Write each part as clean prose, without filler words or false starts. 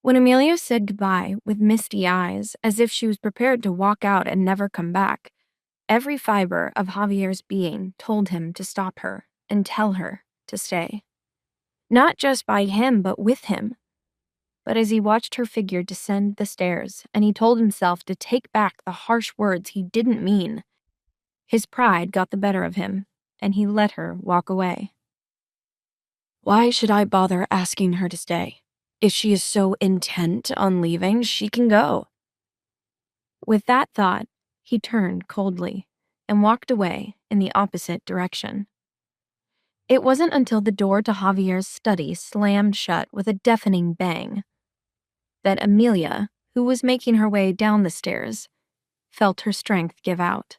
When Amelia said goodbye with misty eyes, as if she was prepared to walk out and never come back, every fiber of Javier's being told him to stop her and tell her to stay. Not just by him, but with him. But as he watched her figure descend the stairs, and he told himself to take back the harsh words he didn't mean, his pride got the better of him, and he let her walk away. Why should I bother asking her to stay? If she is so intent on leaving, she can go. With that thought, he turned coldly and walked away in the opposite direction. It wasn't until the door to Javier's study slammed shut with a deafening bang that Amelia, who was making her way down the stairs, felt her strength give out.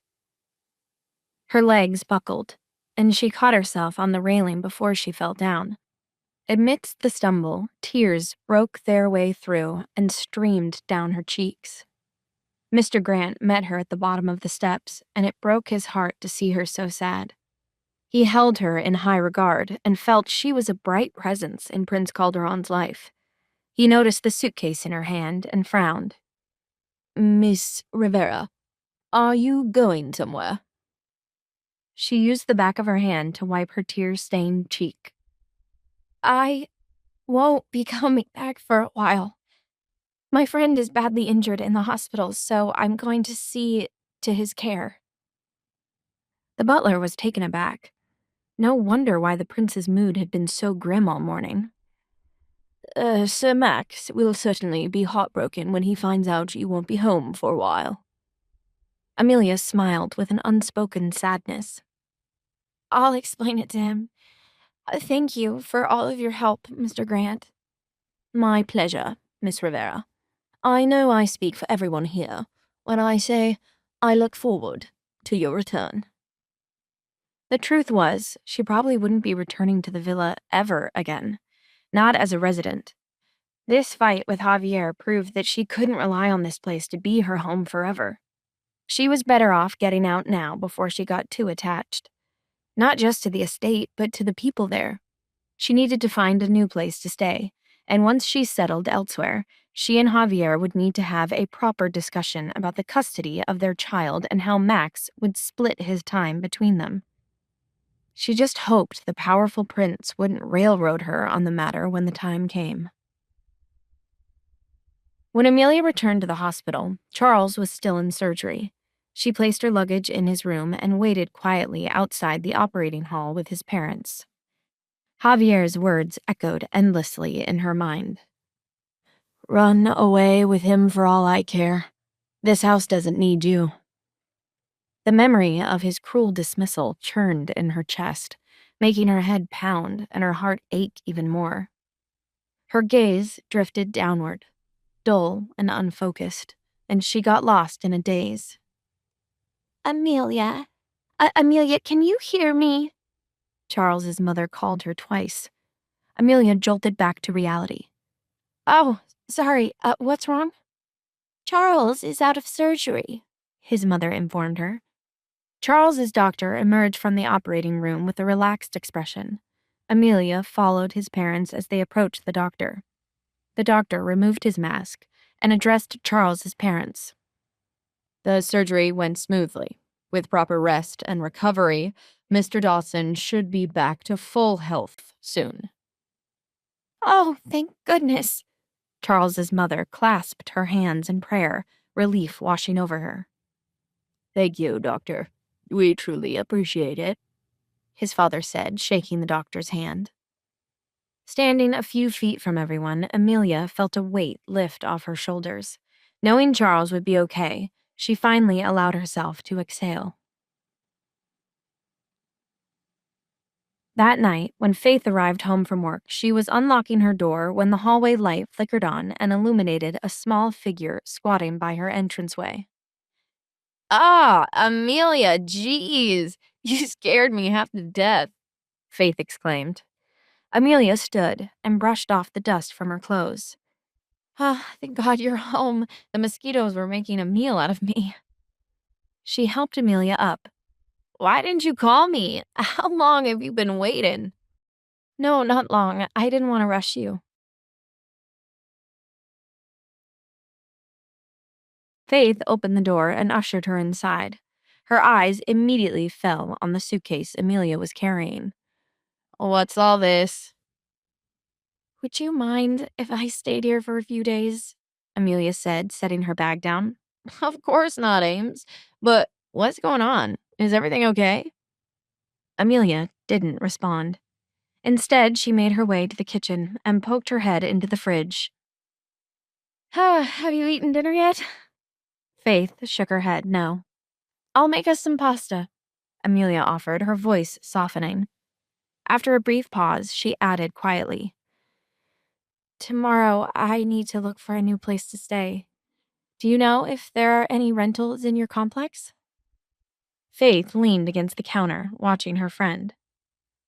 Her legs buckled, and she caught herself on the railing before she fell down. Amidst the stumble, tears broke their way through and streamed down her cheeks. Mr. Grant met her at the bottom of the steps, and it broke his heart to see her so sad. He held her in high regard and felt she was a bright presence in Prince Calderon's life. He noticed the suitcase in her hand and frowned. "Miss Rivera, are you going somewhere?" She used the back of her hand to wipe her tear-stained cheek. "I won't be coming back for a while. My friend is badly injured in the hospital, so I'm going to see to his care." The butler was taken aback. No wonder why the prince's mood had been so grim all morning. Sir Max will certainly be heartbroken when he finds out you won't be home for a while." Amelia smiled with an unspoken sadness. "I'll explain it to him. Thank you for all of your help, Mr. Grant." "My pleasure, Miss Rivera. I know I speak for everyone here when I say I look forward to your return." The truth was, she probably wouldn't be returning to the villa ever again, not as a resident. This fight with Javier proved that she couldn't rely on this place to be her home forever. She was better off getting out now before she got too attached. Not just to the estate, but to the people there. She needed to find a new place to stay, and once she settled elsewhere, she and Javier would need to have a proper discussion about the custody of their child and how Max would split his time between them. She just hoped the powerful prince wouldn't railroad her on the matter when the time came. When Amelia returned to the hospital, Charles was still in surgery. She placed her luggage in his room and waited quietly outside the operating hall with his parents. Javier's words echoed endlessly in her mind. "Run away with him for all I care. This house doesn't need you." The memory of his cruel dismissal churned in her chest, making her head pound and her heart ache even more. Her gaze drifted downward, dull and unfocused, and she got lost in a daze. "Amelia, Amelia, can you hear me?" Charles's mother called her twice. Amelia jolted back to reality. "Oh, sorry, what's wrong?" "Charles is out of surgery," his mother informed her. Charles's doctor emerged from the operating room with a relaxed expression. Amelia followed his parents as they approached the doctor. The doctor removed his mask and addressed Charles's parents. "The surgery went smoothly. With proper rest and recovery, Mr. Dawson should be back to full health soon." "Oh, thank goodness." Charles's mother clasped her hands in prayer, relief washing over her. "Thank you, Doctor. We truly appreciate it," his father said, shaking the doctor's hand. Standing a few feet from everyone, Amelia felt a weight lift off her shoulders. Knowing Charles would be okay, she finally allowed herself to exhale. That night, when Faith arrived home from work, she was unlocking her door when the hallway light flickered on and illuminated a small figure squatting by her entranceway. "Ah, Amelia, geez, you scared me half to death," Faith exclaimed. Amelia stood and brushed off the dust from her clothes. "Ah, thank God you're home. The mosquitoes were making a meal out of me." She helped Amelia up. "Why didn't you call me? How long have you been waiting?" "No, not long. I didn't want to rush you." Faith opened the door and ushered her inside. Her eyes immediately fell on the suitcase Amelia was carrying. What's all this? Would you mind if I stayed here for a few days? Amelia said, setting her bag down. Of course not, Ames. But what's going on? Is everything okay? Amelia didn't respond. Instead, she made her way to the kitchen and poked her head into the fridge. Have you eaten dinner yet? Faith shook her head no. I'll make us some pasta, Amelia offered, her voice softening. After a brief pause, she added quietly, tomorrow I need to look for a new place to stay. Do you know if there are any rentals in your complex? Faith leaned against the counter, watching her friend.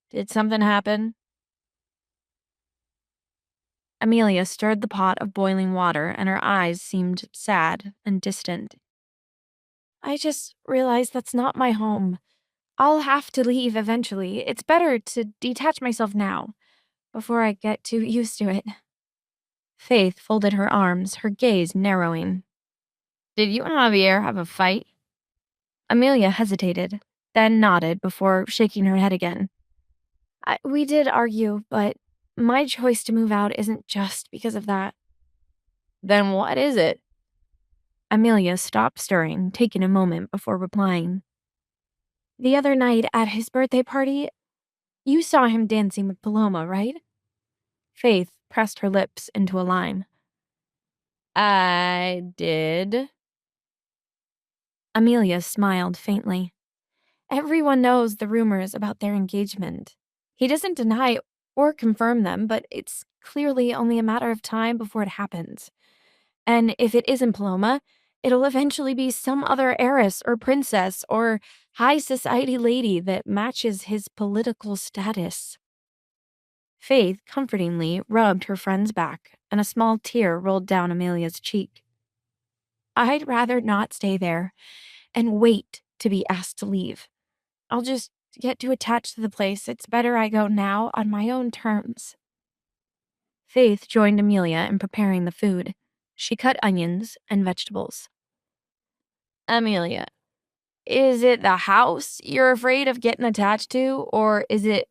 Did something happen? Amelia stirred the pot of boiling water, and her eyes seemed sad and distant. I just realized that's not my home. I'll have to leave eventually. It's better to detach myself now, before I get too used to it. Faith folded her arms, her gaze narrowing. Did you and Javier have a fight? Amelia hesitated, then nodded before shaking her head again. We did argue, but my choice to move out isn't just because of that. Then what is it? Amelia stopped stirring, taking a moment before replying. The other night at his birthday party, you saw him dancing with Paloma, right? Faith pressed her lips into a line. I did. Amelia smiled faintly. Everyone knows the rumors about their engagement. He doesn't deny or confirm them, but it's clearly only a matter of time before it happens. And if it isn't Paloma, it'll eventually be some other heiress or princess or high society lady that matches his political status. Faith comfortingly rubbed her friend's back, and a small tear rolled down Amelia's cheek. I'd rather not stay there and wait to be asked to leave. I'll just get too attached to the place. It's better I go now on my own terms. Faith joined Amelia in preparing the food. She cut onions and vegetables. Amelia, is it the house you're afraid of getting attached to, or is it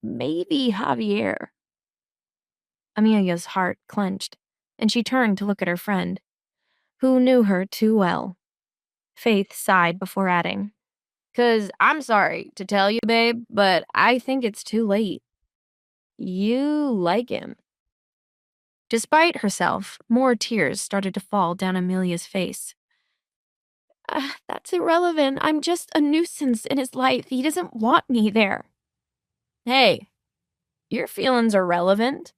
maybe Javier? Amelia's heart clenched, and she turned to look at her friend, who knew her too well. Faith sighed before adding, 'Cause I'm sorry to tell you, babe, but I think it's too late. You like him. Despite herself, more tears started to fall down Amelia's face. That's irrelevant. I'm just a nuisance in his life. He doesn't want me there. Hey, your feelings are relevant,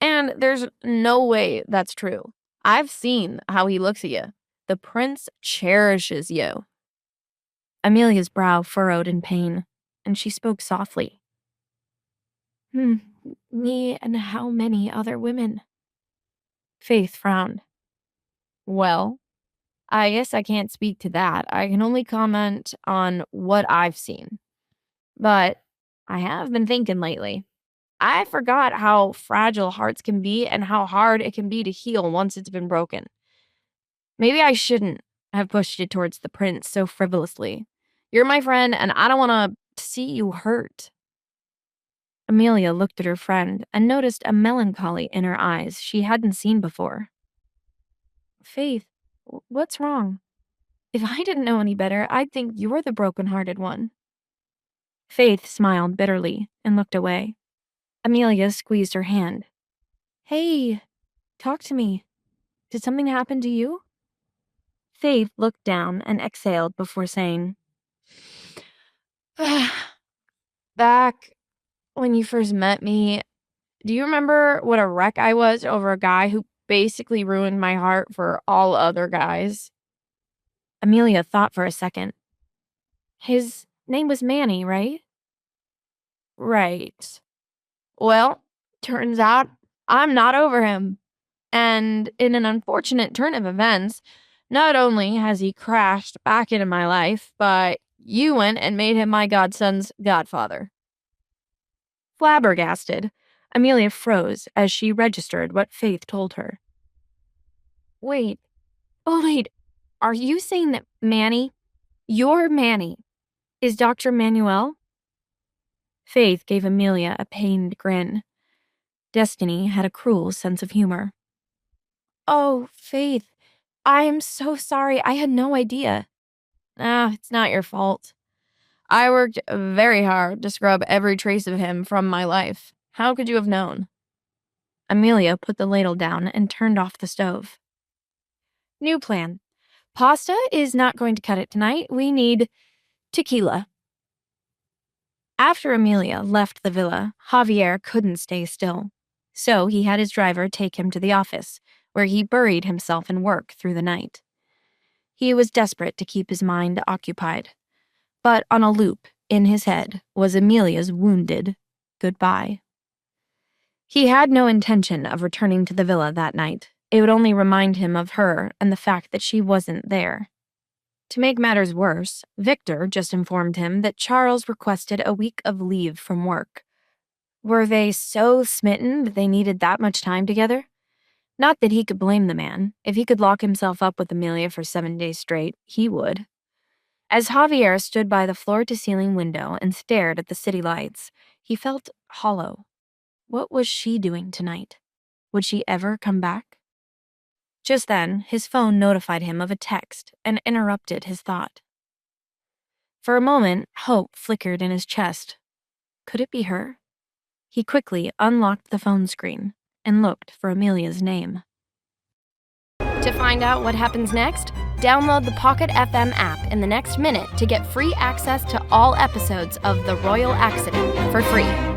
and there's no way that's true. I've seen how he looks at you. The prince cherishes you. Amelia's brow furrowed in pain, and she spoke softly. Me and how many other women? Faith frowned. Well, I guess I can't speak to that. I can only comment on what I've seen. But I have been thinking lately. I forgot how fragile hearts can be and how hard it can be to heal once it's been broken. Maybe I shouldn't have pushed you towards the prince so frivolously. You're my friend, and I don't want to see you hurt. Amelia looked at her friend and noticed a melancholy in her eyes she hadn't seen before. Faith, what's wrong? If I didn't know any better, I'd think you're the broken-hearted one. Faith smiled bitterly and looked away. Amelia squeezed her hand. Hey, talk to me. Did something happen to you? Faith looked down and exhaled before saying, Back when you first met me, do you remember what a wreck I was over a guy who basically ruined my heart for all other guys? Amelia thought for a second. His name was Manny, right? Right. Well, turns out I'm not over him. And in an unfortunate turn of events, not only has he crashed back into my life, but you went and made him my godson's godfather. Flabbergasted, Amelia froze as she registered what Faith told her. Wait, Oh, wait, are you saying that your Manny, is Dr. Manuel? Faith gave Amelia a pained grin. Destiny had a cruel sense of humor. Oh, Faith, I am so sorry. I had no idea. It's not your fault. I worked very hard to scrub every trace of him from my life. How could you have known? Amelia put the ladle down and turned off the stove. New plan. Pasta is not going to cut it tonight. We need tequila. After Amelia left the villa, Javier couldn't stay still. So he had his driver take him to the office, where he buried himself in work through the night. He was desperate to keep his mind occupied. But on a loop in his head was Amelia's wounded goodbye. He had no intention of returning to the villa that night. It would only remind him of her and the fact that she wasn't there. To make matters worse, Victor just informed him that Charles requested a week of leave from work. Were they so smitten that they needed that much time together? Not that he could blame the man. If he could lock himself up with Amelia for 7 days straight, he would. As Javier stood by the floor-to-ceiling window and stared at the city lights, he felt hollow. What was she doing tonight? Would she ever come back? Just then, his phone notified him of a text and interrupted his thought. For a moment, hope flickered in his chest. Could it be her? He quickly unlocked the phone screen and looked for Amelia's name. To find out what happens next, download the Pocket FM app in the next minute to get free access to all episodes of The Royal Accident for free.